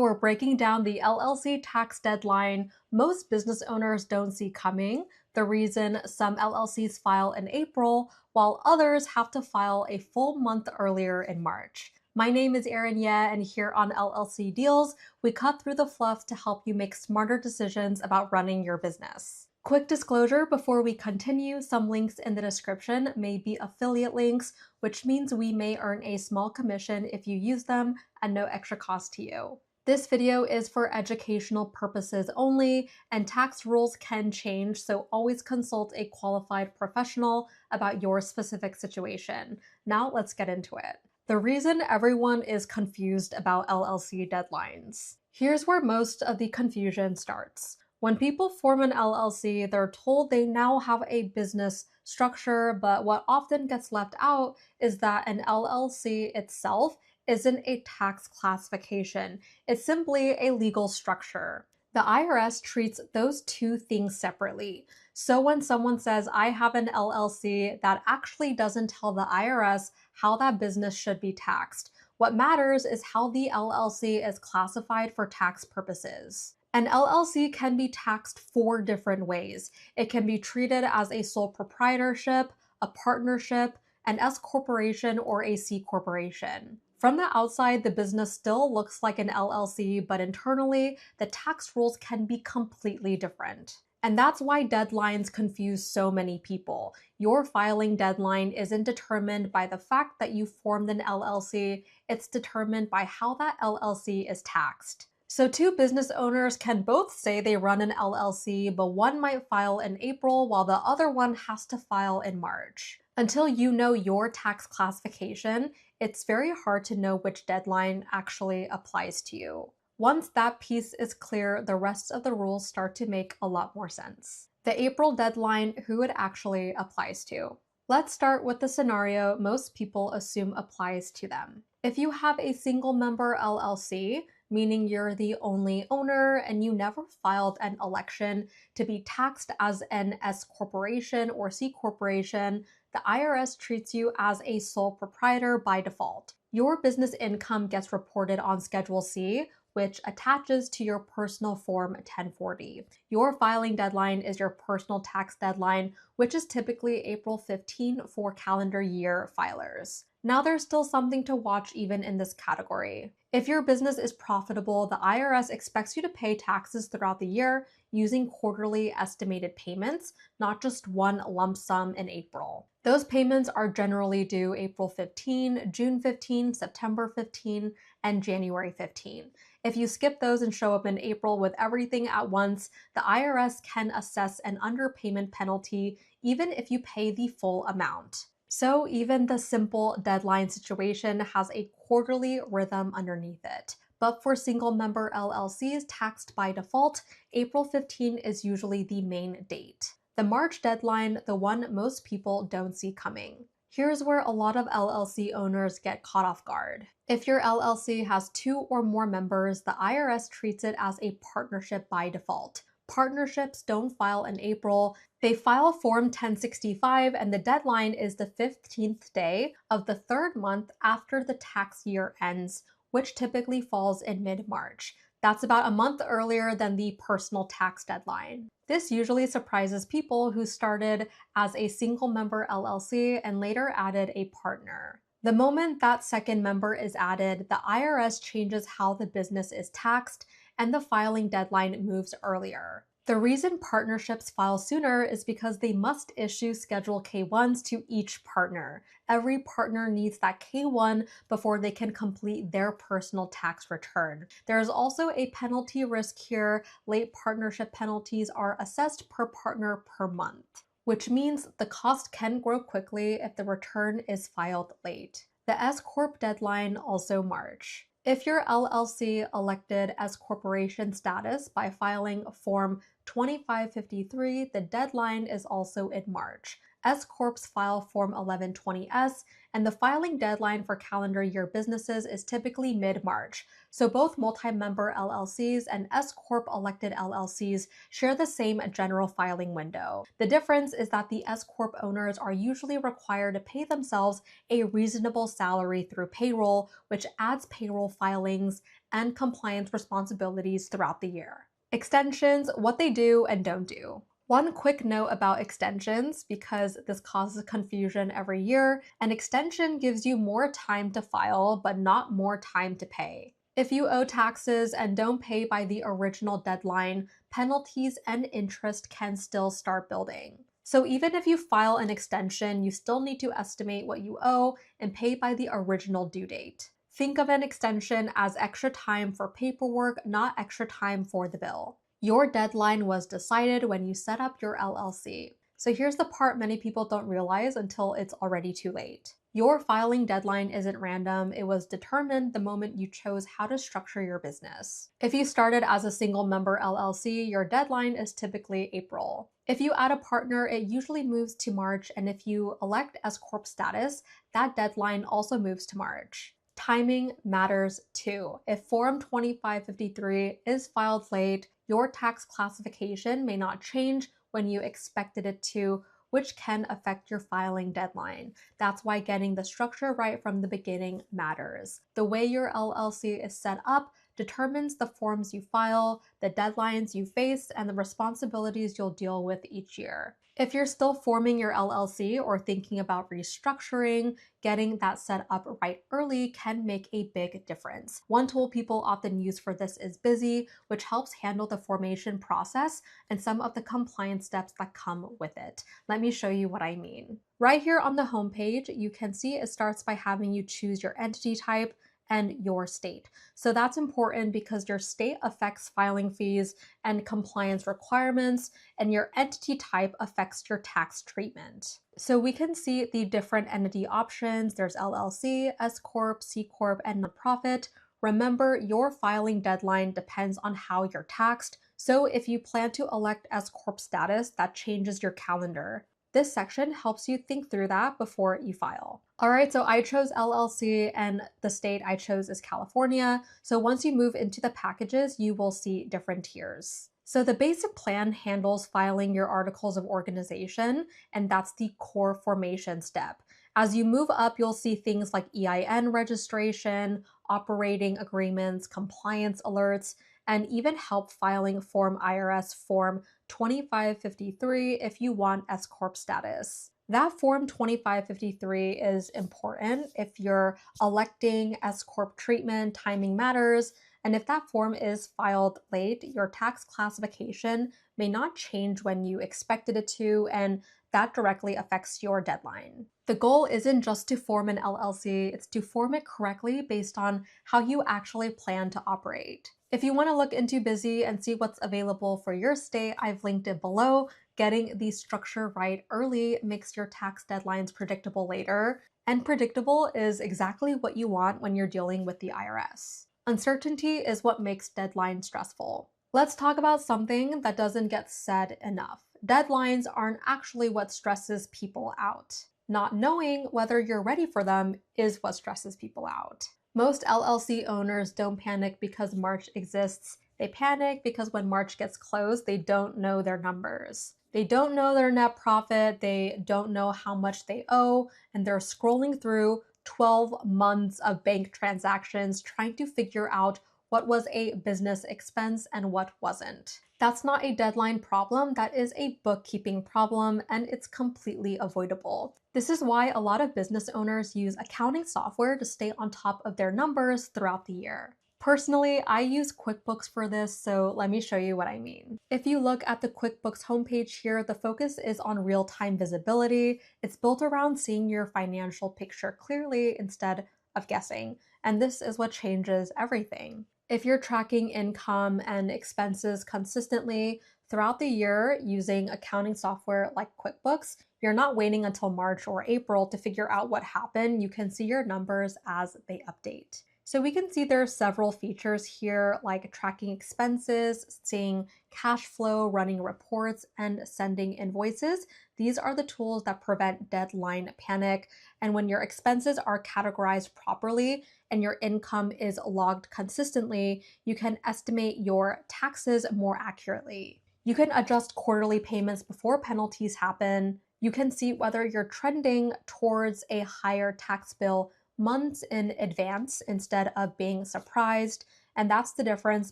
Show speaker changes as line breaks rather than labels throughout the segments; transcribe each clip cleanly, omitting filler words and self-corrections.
we're breaking down the LLC tax deadline most business owners don't see coming, the reason some LLCs file in April, while others have to file a full month earlier in March. My name is Erin Ye, and here on LLC Deals, we cut through the fluff to help you make smarter decisions about running your business. Quick disclosure before we continue, some links in the description may be affiliate links, which means we may earn a small commission if you use them and no extra cost to you. This video is for educational purposes only, and tax rules can change, so always consult a qualified professional about your specific situation. Now let's get into it. The reason everyone is confused about LLC deadlines. Here's where most of the confusion starts. When people form an LLC, they're told they now have a business structure, but what often gets left out is that an LLC itself isn't a tax classification. It's simply a legal structure. The IRS treats those two things separately. So when someone says, I have an LLC, that actually doesn't tell the IRS how that business should be taxed. What matters is how the LLC is classified for tax purposes. An LLC can be taxed 4 different ways. It can be treated as a sole proprietorship, a partnership, an S corporation, or a C corporation. From the outside, the business still looks like an LLC, but internally, the tax rules can be completely different. And that's why deadlines confuse so many people. Your filing deadline isn't determined by the fact that you formed an LLC, it's determined by how that LLC is taxed. So 2 business owners can both say they run an LLC, but one might file in April while the other one has to file in March. Until you know your tax classification, it's very hard to know which deadline actually applies to you. Once that piece is clear, the rest of the rules start to make a lot more sense. The April deadline, who it actually applies to. Let's start with the scenario most people assume applies to them. If you have a single member LLC, meaning you're the only owner and you never filed an election to be taxed as an S corporation or C corporation, the IRS treats you as a sole proprietor by default. Your business income gets reported on Schedule C, which attaches to your personal Form 1040. Your filing deadline is your personal tax deadline, which is typically April 15 for calendar year filers. Now there's still something to watch even in this category. If your business is profitable, the IRS expects you to pay taxes throughout the year using quarterly estimated payments, not just one lump sum in April. Those payments are generally due April 15, June 15, September 15, and January 15. If you skip those and show up in April with everything at once, the IRS can assess an underpayment penalty even if you pay the full amount. So even the simple deadline situation has a quarterly rhythm underneath it. But for single member LLCs taxed by default, April 15 is usually the main date. The March deadline, the one most people don't see coming. Here's where a lot of LLC owners get caught off guard. If your LLC has 2 or more members, the IRS treats it as a partnership by default. Partnerships don't file in April. They file Form 1065, and the deadline is the 15th day of the 3rd month after the tax year ends, which typically falls in mid-March. That's about a month earlier than the personal tax deadline. This usually surprises people who started as a single member LLC and later added a partner. The moment that second member is added, the IRS changes how the business is taxed and the filing deadline moves earlier. The reason partnerships file sooner is because they must issue Schedule K-1s to each partner. Every partner needs that K-1 before they can complete their personal tax return. There is also a penalty risk here. Late partnership penalties are assessed per partner per month, which means the cost can grow quickly if the return is filed late. The S Corp deadline also March. If your LLC elected S corporation status by filing Form 2553, the deadline is also in March. S Corps file Form 1120S, and the filing deadline for calendar year businesses is typically mid-March. So both multi-member LLCs and S Corp elected LLCs share the same general filing window. The difference is that the S Corp owners are usually required to pay themselves a reasonable salary through payroll, which adds payroll filings, and compliance responsibilities throughout the year. Extensions, what they do and don't do. One quick note about extensions, because this causes confusion every year: an extension gives you more time to file, but not more time to pay. If you owe taxes and don't pay by the original deadline, penalties and interest can still start building. So even if you file an extension, you still need to estimate what you owe and pay by the original due date. Think of an extension as extra time for paperwork, not extra time for the bill. Your deadline was decided when you set up your LLC. So here's the part many people don't realize until it's already too late. Your filing deadline isn't random. It was determined the moment you chose how to structure your business. If you started as a single member LLC, your deadline is typically April. If you add a partner, it usually moves to March, and if you elect S Corp status, that deadline also moves to March. Timing matters too. If Form 2553 is filed late, your tax classification may not change when you expected it to, which can affect your filing deadline. That's why getting the structure right from the beginning matters. The way your LLC is set up determines the forms you file, the deadlines you face, and the responsibilities you'll deal with each year. If you're still forming your LLC or thinking about restructuring, getting that set up right early can make a big difference. One tool people often use for this is Bizee, which helps handle the formation process and some of the compliance steps that come with it. Let me show you what I mean. Right here on the homepage, you can see it starts by having you choose your entity type and your state. So that's important because your state affects filing fees and compliance requirements, and your entity type affects your tax treatment. So we can see the different entity options. There's LLC, S Corp, C Corp, and nonprofit. Remember, your filing deadline depends on how you're taxed. So if you plan to elect S Corp status, that changes your calendar. This section helps you think through that before you file. All right, so I chose LLC and the state I chose is California. So once you move into the packages, you will see different tiers. So the basic plan handles filing your articles of organization, and that's the core formation step. As you move up, you'll see things like EIN registration, operating agreements, compliance alerts, and even help filing Form IRS Form 2553 if you want S Corp status. That Form 2553 is important if you're electing S Corp treatment, timing matters, and if that form is filed late, your tax classification may not change when you expected it to, and that directly affects your deadline. The goal isn't just to form an LLC, it's to form it correctly based on how you actually plan to operate. If you want to look into Bizee and see what's available for your state, I've linked it below. Getting the structure right early makes your tax deadlines predictable later, and predictable is exactly what you want when you're dealing with the IRS. Uncertainty is what makes deadlines stressful. Let's talk about something that doesn't get said enough. Deadlines aren't actually what stresses people out. Not knowing whether you're ready for them is what stresses people out. Most LLC owners don't panic because March exists. They panic because when March gets close, they don't know their numbers. They don't know their net profit, they don't know how much they owe, and they're scrolling through 12 months of bank transactions trying to figure out what was a business expense and what wasn't. That's not a deadline problem, that is a bookkeeping problem, and it's completely avoidable. This is why a lot of business owners use accounting software to stay on top of their numbers throughout the year. Personally, I use QuickBooks for this, so let me show you what I mean. If you look at the QuickBooks homepage here, the focus is on real-time visibility. It's built around seeing your financial picture clearly instead of guessing, and this is what changes everything. If you're tracking income and expenses consistently throughout the year using accounting software like QuickBooks, you're not waiting until March or April to figure out what happened. You can see your numbers as they update. So we can see there are several features here like tracking expenses, seeing cash flow, running reports, and sending invoices. These are the tools that prevent deadline panic. And when your expenses are categorized properly and your income is logged consistently, you can estimate your taxes more accurately. You can adjust quarterly payments before penalties happen. You can see whether you're trending towards a higher tax bill months in advance instead of being surprised. and that's the difference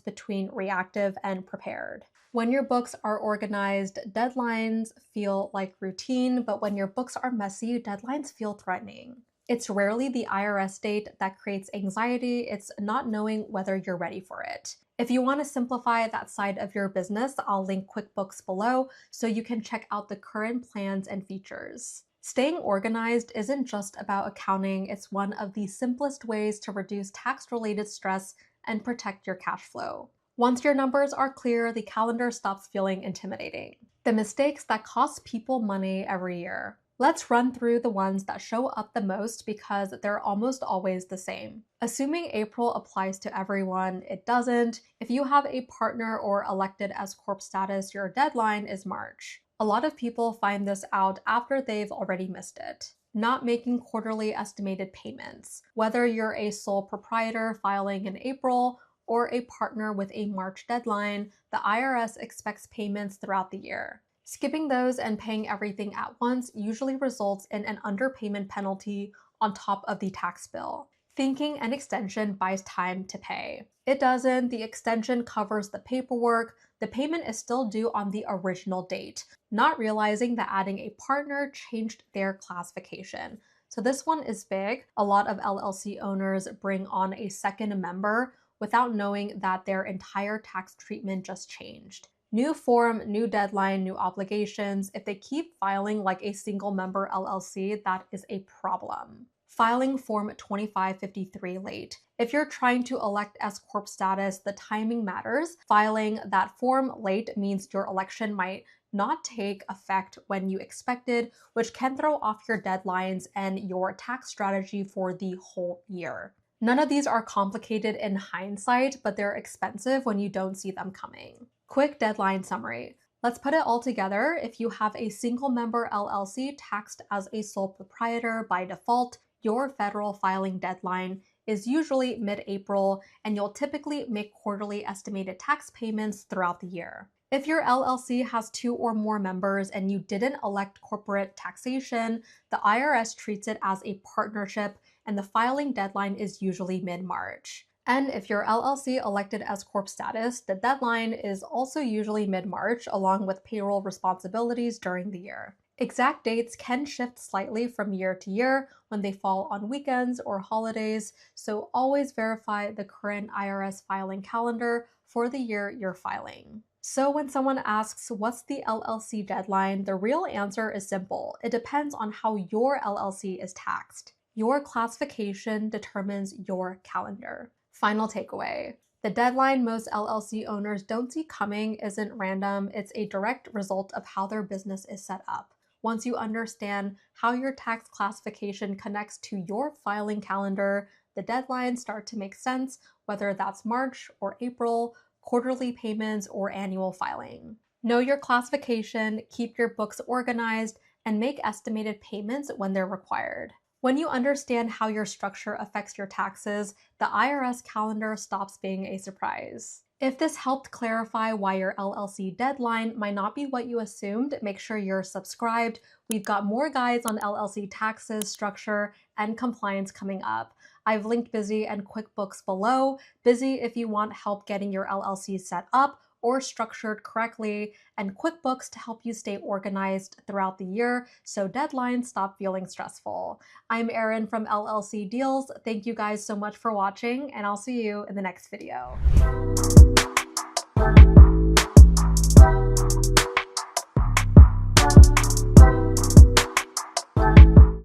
between reactive and prepared. When your books are organized, deadlines feel like routine, but when your books are messy, deadlines feel threatening. It's rarely the IRS date that creates anxiety, it's not knowing whether you're ready for it. If you want to simplify that side of your business, I'll link QuickBooks below so you can check out the current plans and features. Staying organized isn't just about accounting, it's one of the simplest ways to reduce tax-related stress and protect your cash flow. Once your numbers are clear, the calendar stops feeling intimidating. The mistakes that cost people money every year. Let's run through the ones that show up the most because they're almost always the same. Assuming April applies to everyone, it doesn't. If you have a partner or elected as corp status, your deadline is March. A lot of people find this out after they've already missed it. Not making quarterly estimated payments. Whether you're a sole proprietor filing in April or a partner with a March deadline, the IRS expects payments throughout the year. Skipping those and paying everything at once usually results in an underpayment penalty on top of the tax bill. Thinking an extension buys time to pay. It doesn't. The extension covers the paperwork. The payment is still due on the original date, not realizing that adding a partner changed their classification. So this one is big. A lot of LLC owners bring on a second member without knowing that their entire tax treatment just changed. New form, new deadline, new obligations. If they keep filing like a single member LLC, that is a problem. Filing Form 2553 late. If you're trying to elect as corp status, the timing matters. Filing that form late means your election might not take effect when you expected, which can throw off your deadlines and your tax strategy for the whole year. None of these are complicated in hindsight, but they're expensive when you don't see them coming. Quick deadline summary. Let's put it all together. If you have a single member LLC taxed as a sole proprietor by default, your federal filing deadline is usually mid-April, and you'll typically make quarterly estimated tax payments throughout the year. If your LLC has 2 or more members and you didn't elect corporate taxation, the IRS treats it as a partnership, and the filing deadline is usually mid-March. And if your LLC elected as corp status, the deadline is also usually mid-March, along with payroll responsibilities during the year. Exact dates can shift slightly from year to year when they fall on weekends or holidays, so always verify the current IRS filing calendar for the year you're filing. So when someone asks, what's the LLC deadline? The real answer is simple. It depends on how your LLC is taxed. Your classification determines your calendar. Final takeaway. The deadline most LLC owners don't see coming isn't random, it's a direct result of how their business is set up. Once you understand how your tax classification connects to your filing calendar, the deadlines start to make sense, whether that's March or April, quarterly payments, or annual filing. Know your classification, keep your books organized, and make estimated payments when they're required. When you understand how your structure affects your taxes, the IRS calendar stops being a surprise. If this helped clarify why your LLC deadline might not be what you assumed, make sure you're subscribed. We've got more guides on LLC taxes, structure, and compliance coming up. I've linked Bizee and QuickBooks below. Bizee if you want help getting your LLC set up or structured correctly, and QuickBooks to help you stay organized throughout the year so deadlines stop feeling stressful. I'm Erin from LLC Deals. Thank you guys so much for watching, and I'll see you in the next video.